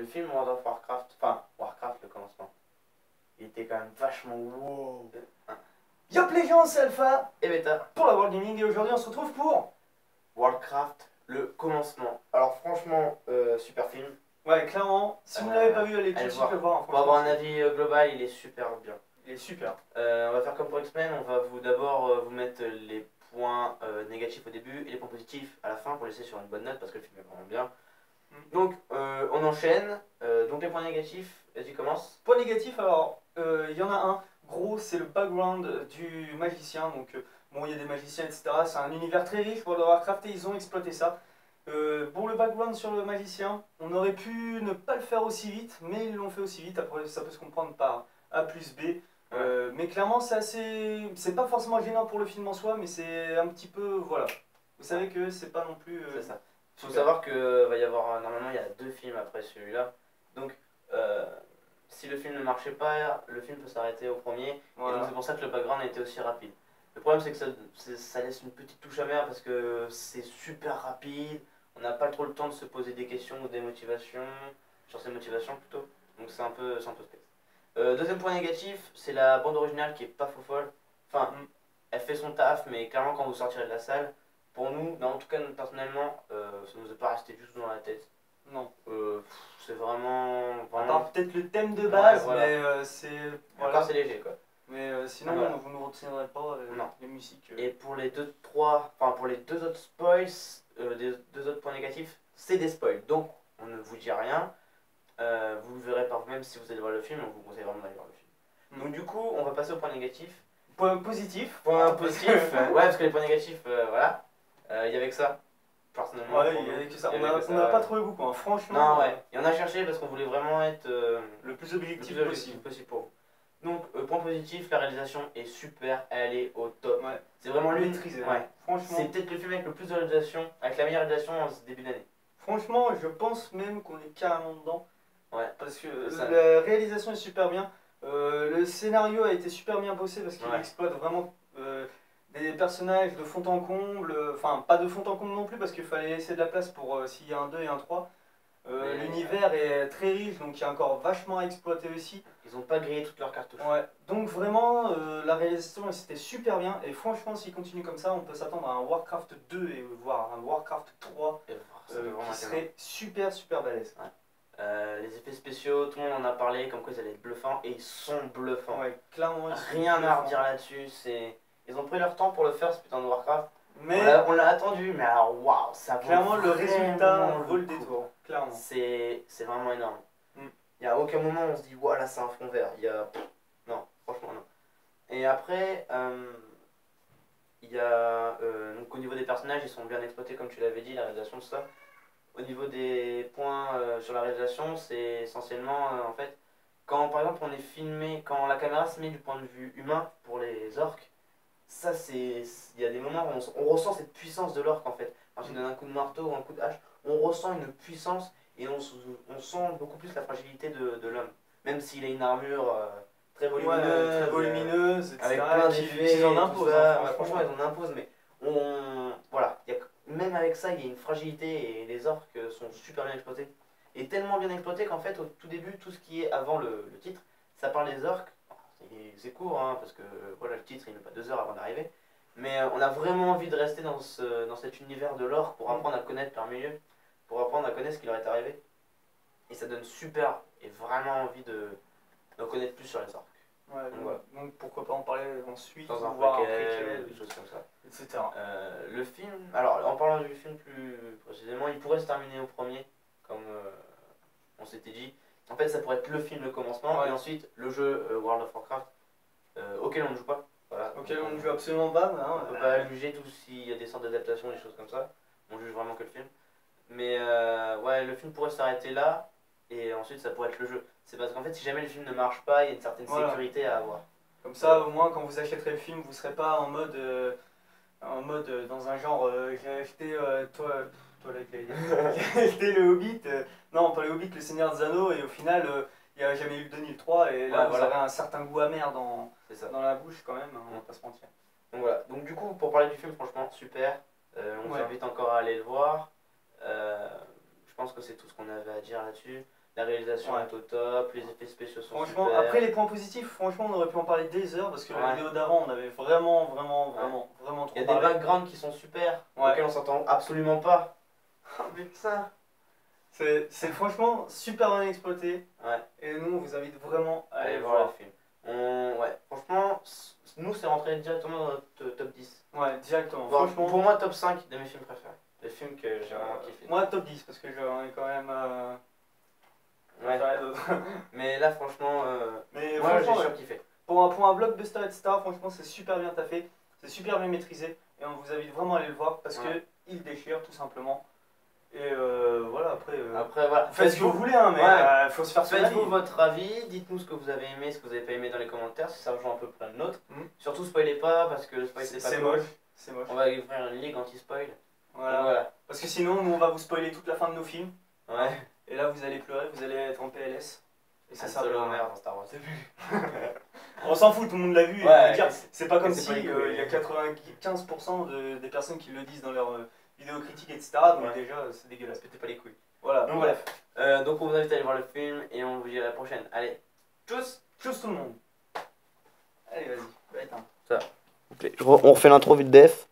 le film World of Warcraft, enfin Warcraft le commencement, il était quand même vachement wow. Yop les gens, c'est Alpha Et bêta, pour la World Gaming et aujourd'hui on se retrouve pour... Warcraft le commencement. Alors franchement, super film. Ouais, clairement, si vous ne l'avez pas vu, allez tout allez de suite le voir. Hein, Pour avoir un franchement, avis global, il est super bien. il est super. On va faire comme pour X-Men, on va d'abord vous mettre les points négatifs au début et les points positifs à la fin pour laisser sur une bonne note parce que le film est vraiment bien. Donc on enchaîne. Donc les points négatifs, vas-y commence. Point négatif, alors, il y en a un. Gros, c'est le background du magicien. Donc, bon, il y a des magiciens, etc. C'est un univers très riche pour le Warcraft et ils ont exploité ça. Pour le background sur le magicien, on aurait pu ne pas le faire aussi vite, mais ils l'ont fait aussi vite. Après, ça peut se comprendre par A plus B. Mais clairement, c'est assez. C'est pas forcément gênant pour le film en soi, mais c'est un petit peu. Voilà. Vous savez que c'est pas non plus. C'est ça. Il faut savoir que va y avoir. Normalement, il y a 2 films après celui-là. Donc, si le film ne marchait pas, le film peut s'arrêter au premier. Voilà. Et donc, c'est pour ça que le background a été aussi rapide. Le problème, c'est que ça laisse une petite touche amère parce que c'est super rapide. On n'a pas trop le temps de se poser des questions ou des motivations. Sur ces motivations plutôt. Donc, c'est un peu space. Deuxième point négatif, c'est la bande originale qui est pas faux folle. Enfin, elle fait son taf, mais clairement, quand vous sortirez de la salle, pour nous, en tout cas personnellement, ça nous est pas resté du tout dans la tête. Non. C'est vraiment. À part peut-être le thème de base, ouais, voilà. Mais c'est. Voilà. Encore c'est léger quoi. Mais sinon, voilà. vous ne retiendrez pas les musiques. Et pour les deux autres spoils, des 2 autres points négatifs, c'est des spoils. Donc on ne vous dit rien. Vous le verrez par vous-même si vous allez voir le film, on vous conseille vraiment d'aller voir le film. Donc du coup, on va passer au point négatif. Point positif. Point positif, ouais, parce que les points négatifs, voilà. Il y avait que ça, personnellement. Ouais, il y avait que ça. On n'a pas trouvé beaucoup, hein. Franchement. Non, ouais. Et on a cherché parce qu'on voulait vraiment être le plus objectif possible pour vous. Donc, point positif, la réalisation est super, elle est au top. Ouais. C'est vraiment maîtrisé. Ouais. Franchement. C'est peut-être le film avec le plus de réalisation, avec la meilleure réalisation en ce début d'année. Franchement, je pense même qu'on est carrément dedans. Ouais. Parce que la réalisation est super bien. Le scénario a été super bien bossé parce qu'il exploite vraiment des personnages de fond en comble. Enfin, pas de fond en comble non plus parce qu'il fallait laisser de la place pour s'il y a un 2 et un 3. L'univers est très riche, donc il y a encore vachement à exploiter aussi. Ils n'ont pas grillé toutes leurs cartouches. Ouais, donc vraiment, la réalisation c'était super bien. Et franchement, s'il continue comme ça, on peut s'attendre à un Warcraft 2 et voire un Warcraft 3 qui serait super balèze. Ouais. Les effets spéciaux, tout le monde en a parlé, comme quoi ils allaient être bluffants, et ils sont bluffants. Ouais, clairement, rien à redire là-dessus. Ils ont pris leur temps pour le faire, ce putain de Warcraft. Mais on l'a attendu, mais alors waouh, ça vaut clairement le résultat vaut le coup. détour, clairement. C'est vraiment énorme. Il n'y a aucun moment où on se dit voilà, c'est un fond vert. Non, franchement non. Et après, il y a donc au niveau des personnages, ils sont bien exploités comme tu l'avais dit, la réalisation de ça. Au niveau des points sur la réalisation, c'est essentiellement en fait quand par exemple on est filmé, quand la caméra se met du point de vue humain pour les orques. Ça, il y a des moments où on ressent cette puissance de l'orque en fait. Quand il donne un coup de marteau ou un coup de hache, on ressent une puissance et on sent beaucoup plus la fragilité de l'homme. Même s'il a une armure très volumineuse, etc. avec plein d'effets, ils en imposent. Franchement, ils en imposent, mais voilà, même avec ça, il y a une fragilité et les orques sont super bien exploités. Et tellement bien exploités qu'en fait, au tout début, tout ce qui est avant le titre, ça parle des orques. C'est court, hein, parce que voilà, le titre il met pas 2 heures avant d'arriver. Mais on a vraiment envie de rester dans cet univers de l'or pour apprendre à connaître leur milieu, pour apprendre à connaître ce qui leur est arrivé. Et ça donne super et vraiment envie d'en connaître plus sur les orques. Ouais, donc pourquoi pas en parler ensuite, dans un voir préquel, des choses comme ça. Etc. Le film, alors en parlant du film plus précisément, il pourrait se terminer au premier, comme on s'était dit. En fait, ça pourrait être le film, le commencement, et ensuite le jeu World of Warcraft, auquel on ne joue pas. Voilà. Auquel on ne joue absolument pas. On ne peut pas juger tout s'il y a des sortes d'adaptations, des choses comme ça. On juge vraiment que le film. Mais ouais, le film pourrait s'arrêter là, et ensuite ça pourrait être le jeu. C'est parce qu'en fait, si jamais le film ne marche pas, il y a une certaine sécurité à avoir. Comme ça, au moins, quand vous achèterez le film, vous ne serez pas en mode dans un genre j'ai acheté j'ai acheté le Hobbit, non pas le Hobbit, le Seigneur des Anneaux, et au final il n'y a jamais eu le 2 ni le 3, et là vous avez un certain goût amer dans la bouche quand même, on va pas se mentir. Donc voilà, donc du coup pour parler du film, franchement super, on vous invite encore à aller le voir. Je pense que c'est tout ce qu'on avait à dire là-dessus. La réalisation Ouais. est au top, les effets spéciaux sont Franchement, super. après les points positifs, franchement, on aurait pu en parler des heures parce que la Ouais. vidéo d'avant, on avait vraiment Il y trop a des parlé. backgrounds qui sont super, Ouais. auxquels on s'entend absolument pas. Oh putain. C'est franchement super bien exploité. Ouais. Et nous, on vous invite vraiment à aller Allez le voir le voir. film. Ouais, franchement, nous c'est rentré directement dans notre top 10. Ouais, directement. Voire, Franchement, pour moi, top 5 de mes films préférés. Des films que j'ai vraiment kiffé. moi, top 10 parce que j'en ai quand même. Ouais. préféré d'autres. Mais là, franchement, Mais moi j'ai franchement, ouais. surkiffé. Pour un blockbuster, etc., franchement, c'est super bien taffé. C'est super bien maîtrisé. Et on vous invite vraiment à aller le voir parce Ouais. que il déchire tout simplement. Et voilà, après. Après, voilà. Faites ce que vous voulez, hein, mais Ouais. faut se faire son avis. Faites-vous votre avis, dites-nous ce que vous avez aimé, ce que vous n'avez pas aimé dans les commentaires, si ça rejoint un peu près le nôtre. Surtout spoilez pas parce que le spoil c'est pas C'est cool. moche. C'est moche. On va ouvrir une ligue anti-spoil. Voilà. Donc voilà. Parce que sinon, nous, on va vous spoiler toute la fin de nos films. Ouais. Et là, vous allez pleurer, vous allez être en PLS. Et ça Han sert Solo à rien. meurt dans Star Wars. On s'en fout, tout le monde l'a vu. Et Ouais, je veux dire, mais c'est pas comme mais c'est si pas les couilles. il y a 95% des personnes qui le disent dans leurs vidéos critiques, etc. Donc Ouais. déjà, c'est dégueulasse. Pétez pas les couilles. Voilà, Donc bref. Donc on vous invite à aller voir le film et on vous dit à la prochaine. Allez, tchuss. Tchuss tout le monde. Allez, vas-y, va éteindre. On refait l'intro vite def.